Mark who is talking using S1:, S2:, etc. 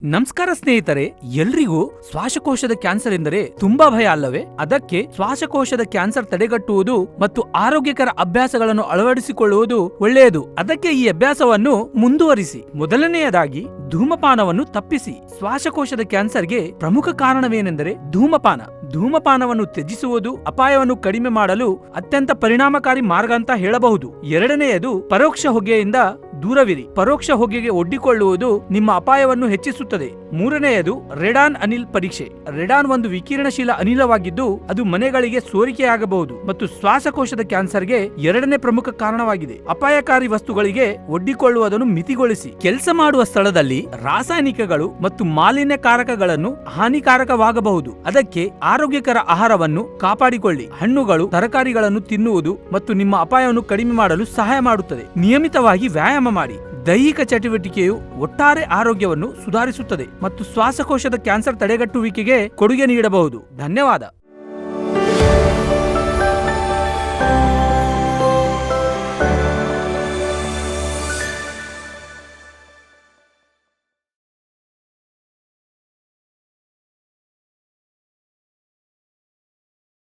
S1: ನಮಸ್ಕಾರ ಸ್ನೇಹಿತರೆ, ಎಲ್ರಿಗೂ ಶ್ವಾಸಕೋಶದ ಕ್ಯಾನ್ಸರ್ ಎಂದರೆ ತುಂಬಾ ಭಯ ಅಲ್ಲವೇ? ಅದಕ್ಕೆ ಶ್ವಾಸಕೋಶದ ಕ್ಯಾನ್ಸರ್ ತಡೆಗಟ್ಟುವುದು ಮತ್ತು ಆರೋಗ್ಯಕರ ಅಭ್ಯಾಸಗಳನ್ನು ಅಳವಡಿಸಿಕೊಳ್ಳುವುದು ಒಳ್ಳೆಯದು. ಅದಕ್ಕೆ ಈ ಅಭ್ಯಾಸವನ್ನು ಮುಂದುವರಿಸಿ. ಮೊದಲನೆಯದಾಗಿ ಧೂಮಪಾನವನ್ನು ತಪ್ಪಿಸಿ. ಶ್ವಾಸಕೋಶದ ಕ್ಯಾನ್ಸರ್ಗೆ ಪ್ರಮುಖ ಕಾರಣವೇನೆಂದರೆ ಧೂಮಪಾನ. ಧೂಮಪಾನವನ್ನು ತ್ಯಜಿಸುವುದು ಅಪಾಯವನ್ನು ಕಡಿಮೆ ಮಾಡಲು ಅತ್ಯಂತ ಪರಿಣಾಮಕಾರಿ ಮಾರ್ಗ ಅಂತ ಹೇಳಬಹುದು. ಎರಡನೆಯದು ಪರೋಕ್ಷ ಹೊಗೆಯಿಂದ ದೂರವಿರಿ. ಪರೋಕ್ಷ ಹೊಗೆಗೆ ಒಡ್ಡಿಕೊಳ್ಳುವುದು ನಿಮ್ಮ ಅಪಾಯವನ್ನು ಹೆಚ್ಚಿಸುತ್ತದೆ. ಮೂರನೆಯದು ರೆಡಾನ್ ಅನಿಲ್ ಪರೀಕ್ಷೆ. ರೆಡಾನ್ ಒಂದು ವಿಕಿರಣಶೀಲ ಅನಿಲವಾಗಿದ್ದು ಅದು ಮನೆಗಳಿಗೆ ಸೋರಿಕೆಯಾಗಬಹುದು ಮತ್ತು ಶ್ವಾಸಕೋಶದ ಕ್ಯಾನ್ಸರ್ಗೆ ಎರಡನೇ ಪ್ರಮುಖ ಕಾರಣವಾಗಿದೆ. ಅಪಾಯಕಾರಿ ವಸ್ತುಗಳಿಗೆ ಒಡ್ಡಿಕೊಳ್ಳುವುದನ್ನು ಮಿತಿಗೊಳಿಸಿ. ಕೆಲಸ ಮಾಡುವ ಸ್ಥಳದಲ್ಲಿ ರಾಸಾಯನಿಕಗಳು ಮತ್ತು ಮಾಲಿನ್ಯಕಾರಕಗಳನ್ನು ಹಾನಿಕಾರಕವಾಗಬಹುದು. ಅದಕ್ಕೆ ಆರೋಗ್ಯಕರ ಆಹಾರವನ್ನು ಕಾಪಾಡಿಕೊಳ್ಳಿ. ಹಣ್ಣುಗಳು, ತರಕಾರಿಗಳನ್ನು ತಿನ್ನುವುದು ಮತ್ತು ನಿಮ್ಮ ಅಪಾಯವನ್ನು ಕಡಿಮೆ ಮಾಡಲು ಸಹಾಯ ಮಾಡುತ್ತದೆ. ನಿಯಮಿತವಾಗಿ ವ್ಯಾಯಾಮ ಮಾಡಿ. ದೈಹಿಕ ಚಟುವಟಿಕೆಯು ಒಟ್ಟಾರೆ ಆರೋಗ್ಯವನ್ನು ಸುಧಾರಿಸುತ್ತದೆ ಮತ್ತು ಶ್ವಾಸಕೋಶದ ಕ್ಯಾನ್ಸರ್ ತಡೆಗಟ್ಟುವಿಕೆಗೆ ಕೊಡುಗೆ ನೀಡಬಹುದು. ಧನ್ಯವಾದ.